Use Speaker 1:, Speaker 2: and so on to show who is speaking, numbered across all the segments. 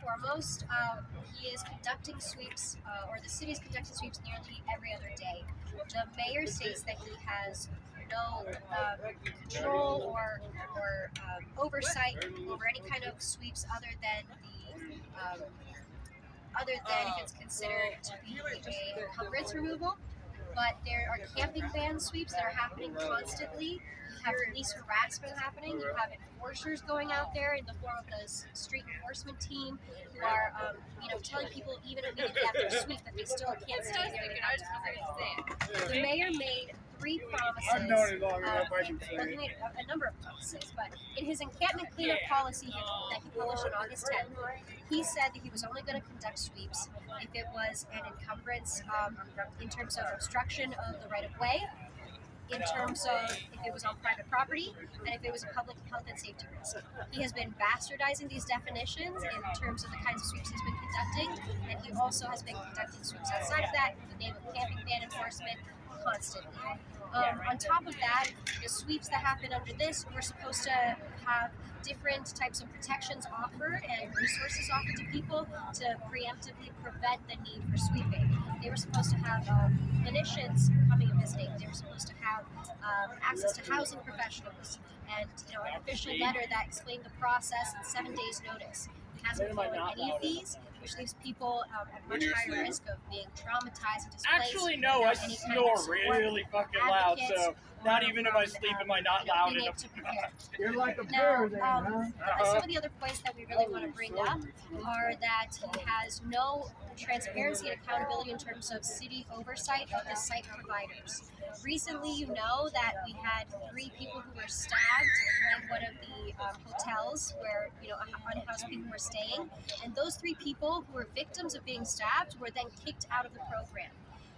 Speaker 1: foremost, he is conducting sweeps, or the city is conducting sweeps nearly every other day. The mayor states that he has no control or oversight over any kind of sweeps other than if it's considered to be a encumbrance removal. But there are camping ban sweeps that are happening constantly. You have police harassment happening. You have enforcers going out there in the form of a street enforcement team who are, telling people even immediately after a sweep that they still can't stay there. They have to come back. The mayor made 3 promises. He made a number of promises, but in his encampment cleanup policy that he published on August 10th, he said that he was only going to conduct sweeps if it was an encumbrance in terms of obstruction of the right-of-way, in terms of if it was on private property, and if it was a public health and safety risk. He has been bastardizing these definitions in terms of the kinds of sweeps he's been conducting, and he also has been conducting sweeps outside of that in the name of camping ban enforcement constantly. On top of that, the sweeps that happen under this were supposed to have different types of protections offered and resources offered to people to preemptively prevent the need for sweeping. They were supposed to have clinicians coming and visiting. They were supposed to have access to housing professionals and an official letter that explained the process in 7 days' notice. He hasn't followed any of these, which leaves people at much higher risk of being traumatized and displaced.
Speaker 2: Actually, no, I snore really fucking loud, so not even in my sleep am I not loud enough.
Speaker 3: You're like a
Speaker 1: now,
Speaker 3: bird,
Speaker 1: some of the other points that we really want to bring up are that he has no transparency and accountability in terms of city oversight of the site providers. Recently, you know that we had 3 people who were stabbed in one of the hotels where unhoused people were staying, and those 3 people who were victims of being stabbed were then kicked out of the program.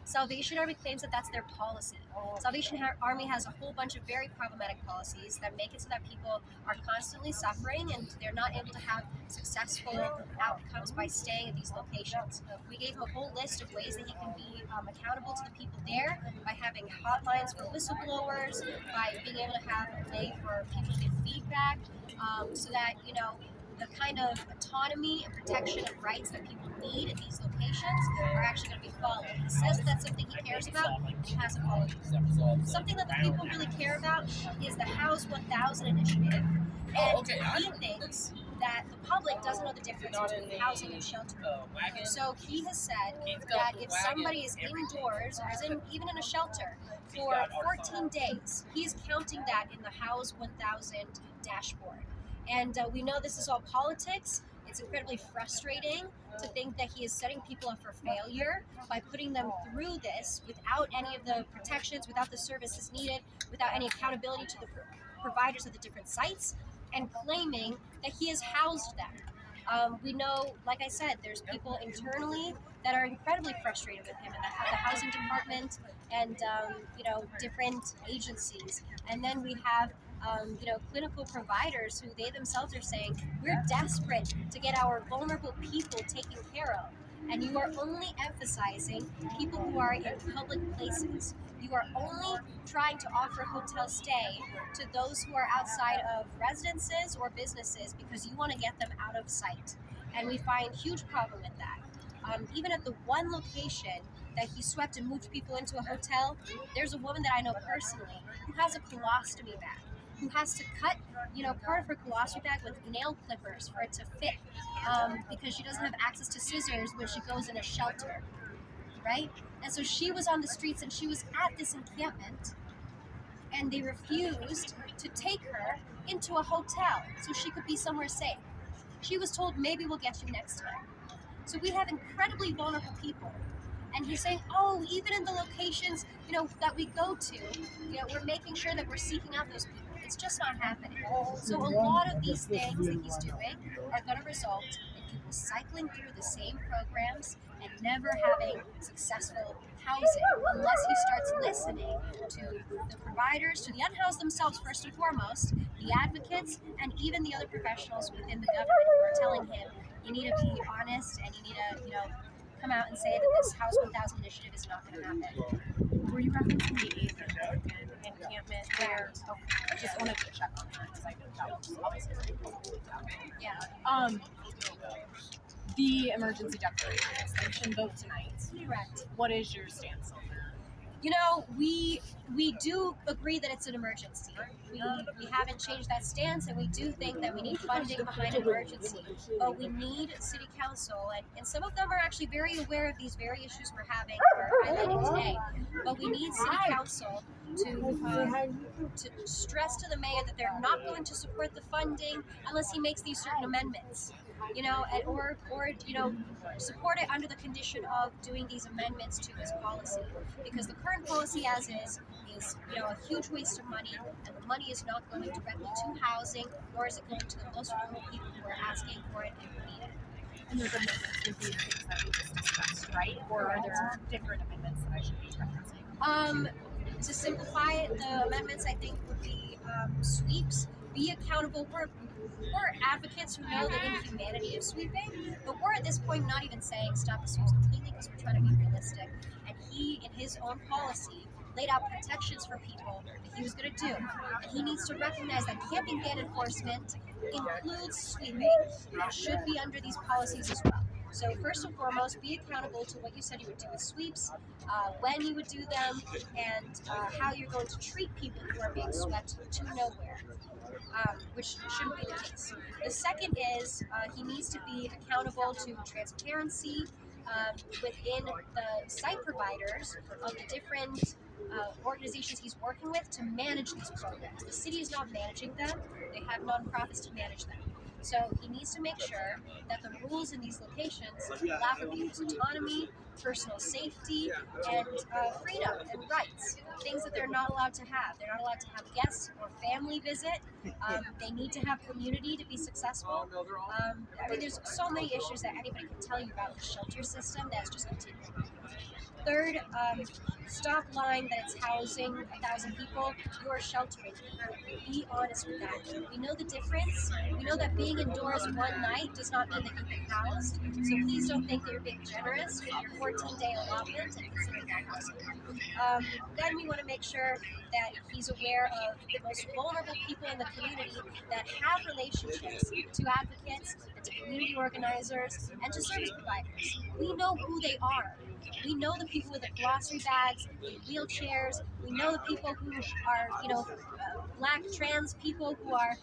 Speaker 1: Salvation Army claims that that's their policy. Salvation Army has a whole bunch of very problematic policies that make it so that people are constantly suffering and they're not able to have successful outcomes by staying at these locations. We gave him a whole list of ways that he can be accountable to the people there by having hotlines for whistleblowers, by being able to have a way for people to give feedback, so that, the kind of autonomy and protection of rights that people need at these locations are actually going to be followed. He says that's something he cares about, and he hasn't followed it. Something that the people really care about is the House 1000 initiative. And he thinks that the public doesn't know the difference between housing and shelter. So he has said that if somebody is indoors, or is even in a shelter, for 14 days, he's counting that in the House 1000 dashboard. And we know this is all politics. It's incredibly frustrating to think that he is setting people up for failure by putting them through this without any of the protections, without the services needed, without any accountability to the providers of the different sites, and claiming that he has housed them. We know, like I said, there's people internally that are incredibly frustrated with him in the housing department and different agencies. And then we have clinical providers who they themselves are saying, we're desperate to get our vulnerable people taken care of. And you are only emphasizing people who are in public places. You are only trying to offer hotel stay to those who are outside of residences or businesses because you want to get them out of sight. And we find huge problem with that. Even at the one location that he swept and moved people into a hotel, there's a woman that I know personally who has a colostomy bag, who has to cut, part of her colostomy bag with nail clippers for it to fit, because she doesn't have access to scissors when she goes in a shelter, right? And so she was on the streets and she was at this encampment, and they refused to take her into a hotel so she could be somewhere safe. She was told, maybe we'll get you next time. So we have incredibly vulnerable people. And he's saying, even in the locations, that we go to, we're making sure that we're seeking out those people. It's just not happening. So a lot of these things that he's doing are going to result in people cycling through the same programs and never having successful housing unless he starts listening to the providers, to the unhoused themselves first and foremost, the advocates, and even the other professionals within the government who are telling him, you need to be honest and you need to, come out and say that this House 1000 initiative is not going to happen.
Speaker 4: Were you referencing the East encampment where? I just wanted to check on that because I know that was obviously.
Speaker 1: Yeah.
Speaker 4: the emergency declaration extension vote tonight.
Speaker 1: Correct.
Speaker 4: What is your stance on that?
Speaker 1: You know, we do agree that it's an emergency. We haven't changed that stance, and we do think that we need funding behind an emergency. But we need city council, and some of them are actually very aware of these very issues we're highlighting today. But we need city council to stress to the mayor that they're not going to support the funding unless he makes these certain amendments. You know, or support it under the condition of doing these amendments to his policy, because the current policy as is a huge waste of money, and the money is not going directly to housing, nor is it going to the most vulnerable people who are asking for it and who need it.
Speaker 4: And those amendments would be the things that we just discussed, right? Or are there different amendments that I should be referencing?
Speaker 1: To simplify it, the amendments I think would be sweeps. Be accountable. We're advocates who know the inhumanity of sweeping, but we're at this point not even saying stop the sweeps completely, because we're trying to be realistic. And he, in his own policy, laid out protections for people that he was going to do. And he needs to recognize that camping ban enforcement includes sweeping. It should be under these policies as well. So first and foremost, be accountable to what you said you would do with sweeps, when you would do them, and how you're going to treat people who are being swept to nowhere. Which shouldn't be the case. The second is he needs to be accountable to transparency within the site providers of the different organizations he's working with to manage these programs. The city is not managing them. They have nonprofits to manage them. So he needs to make sure that the rules in these locations allow for people's autonomy, personal safety, and freedom and rights, things that they're not allowed to have. They're not allowed to have guests or family visit. They need to have community to be successful. I mean, there's so many issues that anybody can tell you about the shelter system that's just continuing. Third, stop lying that it's housing 1,000 people. You're sheltering people. Be honest with that. We know the difference. We know that being indoors one night does not mean that you've been housed. So please don't think that you're being generous with your 14-day allotment and considering that housing. Then we want to make sure that he's aware of the most vulnerable people in the community that have relationships to advocates and to community organizers and to service providers. We know who they are. We know the people with the glossary bags, in wheelchairs. We know the people who are, black trans people who are,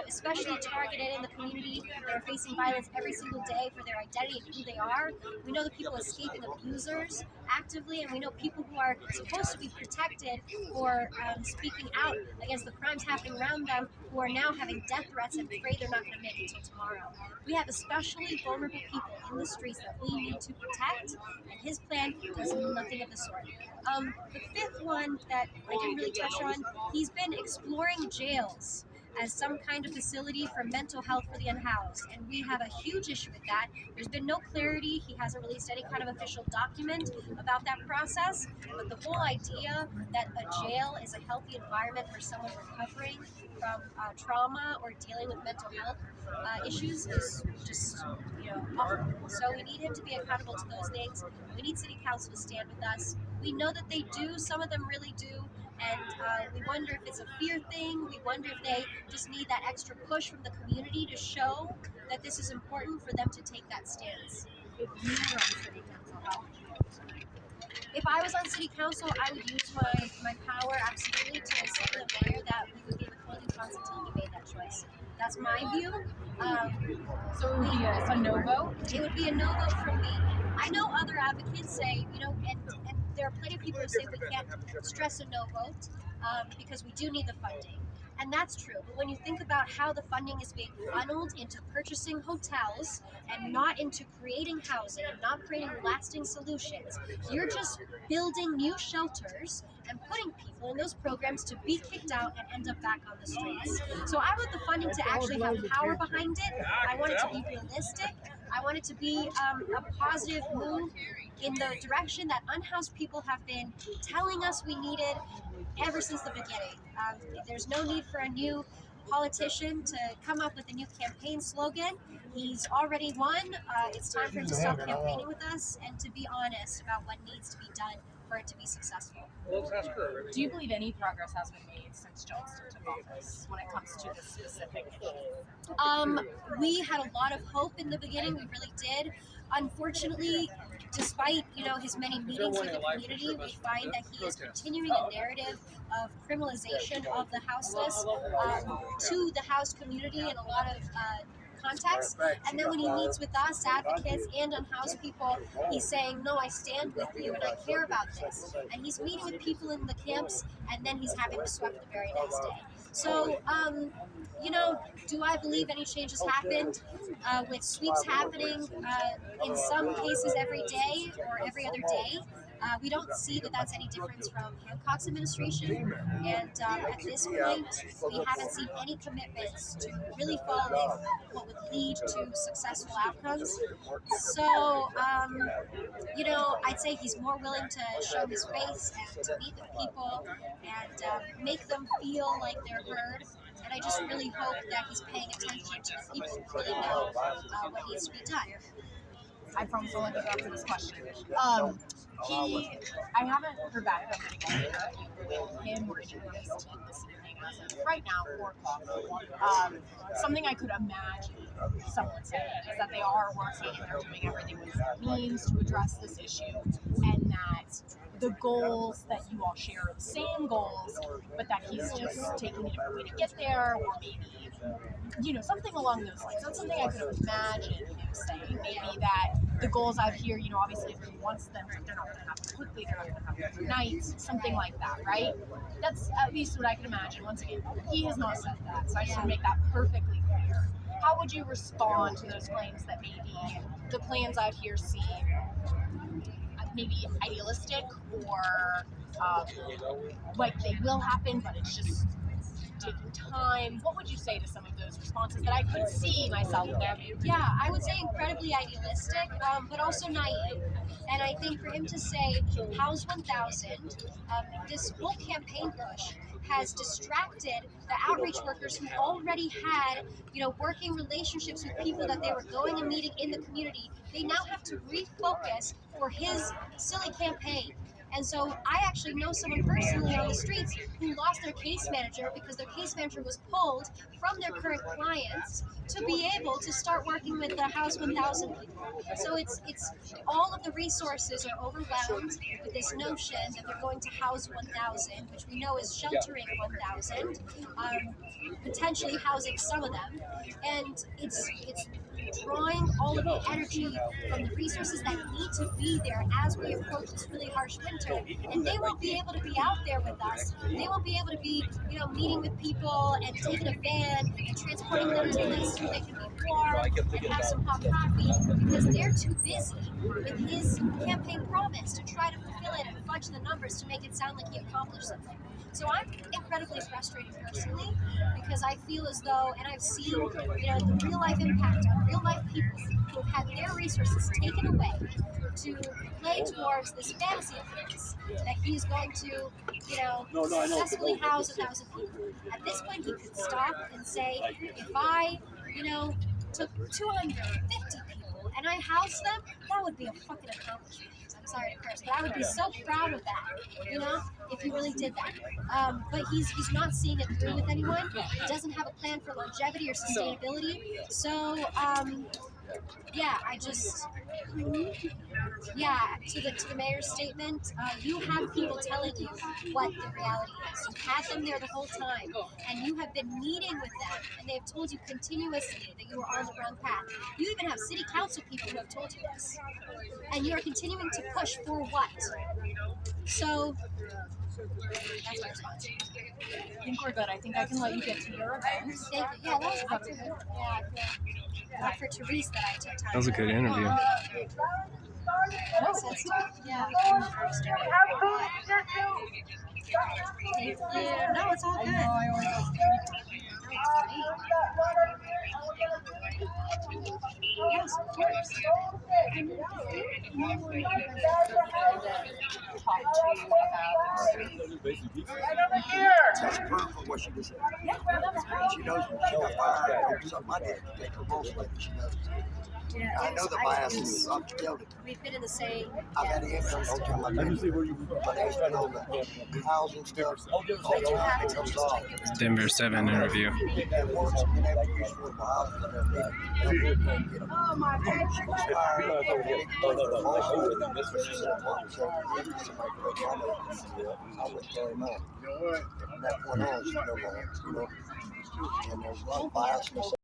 Speaker 1: especially targeted in the community, that are facing violence every single day for their identity and who they are. We know the people escaping abusers actively, and we know people who are supposed to be protected for speaking out against the crimes happening around them, who are now having death threats and afraid they're not going to make it till tomorrow. We have especially vulnerable people in the streets that we need to protect, and his plan does nothing of the sort. The fifth one that I didn't really touch on, he's been exploring jails as some kind of facility for mental health for the unhoused, and we have a huge issue with that. There's been no clarity. He hasn't released any kind of official document about that process, but the whole idea that a jail is a healthy environment for someone recovering from trauma or dealing with mental health issues is just awful. So we need him to be accountable to those things. We need city council to stand with us. We know that they do. Some of them really do. And we wonder if it's a fear thing. We wonder if they just need that extra push from the community to show that this is important for them to take that stance.
Speaker 4: If you were on city council, how would you vote tonight?
Speaker 1: If I was on city council, I would use my power absolutely to say to the mayor that we would be withholding funds until he made that choice. That's my view.
Speaker 4: So it would be a no vote?
Speaker 1: It would be a no vote from me. I know other advocates say, and there are plenty of people who say we can't stress a no vote because we do need the funding. And that's true. But when you think about how the funding is being funneled into purchasing hotels and not into creating housing and not creating lasting solutions, you're just building new shelters and putting people in those programs to be kicked out and end up back on the streets. So I want the funding to actually have power behind it. I want it to be realistic. I want it to be a positive move in the direction that unhoused people have been telling us we needed ever since the beginning. There's no need for a new politician to come up with a new campaign slogan. He's already won. It's time for him to stop campaigning with us and to be honest about what needs to be done for it to be successful.
Speaker 4: Do you believe any progress has been made since Johnston took office when it comes to this specific issue?
Speaker 1: We had a lot of hope in the beginning. We really did. Unfortunately, despite his many meetings with the community, we find that he is continuing a narrative of criminalization of the houseless to the housed community in a lot of context. And then when he meets with us advocates and unhoused people, he's saying, no, I stand with you and I care about this. And he's meeting with people in the camps, and then he's having them swept the very next day. So, do I believe any changes happened? With sweeps happening in some cases every day or every other day, we don't see that that's any difference from Hancock's administration. And at this point, we haven't seen any commitments to really following what would lead to successful outcomes. So, I'd say he's more willing to show his face and to meet with people and make them feel like they're heard. And I just really hope that he's paying attention to the people who really know what needs to be done.
Speaker 4: I promise I'll let you go after this question. I haven't heard back from him again with him or even his team this evening as of right now, 4 o'clock. Something I could imagine someone saying is that they are working and they're doing everything within their means to address this issue, and that the goals that you all share are the same goals, but that he's just taking a different way to get there, or maybe, something along those lines. That's something I could imagine him saying. Maybe that the goals out here, obviously if he wants them, they're not going to happen quickly, they're not going to happen overnight, something like that, right? That's at least what I can imagine. Once again, he has not said that, so I just want to make that perfectly clear. How would you respond to those claims that maybe the plans out here seem maybe idealistic or like they will happen, but it's just taking time? What would you say to some of those responses that I could see myself there?
Speaker 1: Yeah, I would say incredibly idealistic, but also naive. And I think for him to say House 1000, this whole campaign push has distracted the outreach workers who already had, working relationships with people that they were going and meeting in the community. They now have to refocus for his silly campaign. And so I actually know someone personally on the streets who lost their case manager because their case manager was pulled from their current clients to be able to start working with the House 1000 people. So it's all of the resources are overwhelmed with this notion that they're going to House 1000, which we know is sheltering 1000, potentially housing some of them, and it's drawing all of the energy from the resources that need to be there as we approach this really harsh winter. And they won't be able to be out there with us. They won't be able to be, meeting with people and taking a van and transporting them to places where they can be warm and have some hot coffee because they're too busy with his campaign promise to try to fulfill it and fudge the numbers to make it sound like he accomplished something. So I'm incredibly frustrated personally because I feel as though, and I've seen, the real life impact on real life people who have had their resources taken away to play towards this fantasy of his that he's going to, successfully house 1,000 people. At this point, he could stop and say, if I, took 250 people and I housed them, that would be a fucking accomplishment. I'm sorry to curse, but I would be so proud of that, if he really did that. But he's not seeing it through with anyone. He doesn't have a plan for longevity or sustainability. So, to the mayor's statement, you have people telling you what the reality is. You've had them there the whole time, and you have been meeting with them, and they have told you continuously that you are on the wrong path. You even have city council people who have told you this, and you are continuing to push for what? So, that's my response.
Speaker 4: I think we're good. I think I can let you get to your event.
Speaker 1: Thank you. Yeah, that was good. Yeah, not for Therese that I took time.
Speaker 3: That was a good interview.
Speaker 1: Yeah. Thank you. No, it's all good. Yes, of course.
Speaker 5: That's perfect what she just said. She knows when she got fired. Something I did to take her most like she knows.
Speaker 1: Yeah,
Speaker 3: I know the biases. I've dealt it.
Speaker 1: we've been in the same.
Speaker 3: I've had the influence on my family. But it's been on the housing stuff. All the time it comes off.
Speaker 5: Denver 7 interview.
Speaker 3: That works been able to use affordable housing and everything.
Speaker 4: Oh my
Speaker 3: She was fired. She said, "Mom, so if somebody put my name, I would tell him that." From that point on, she no more, you know. And there's a lot of biasness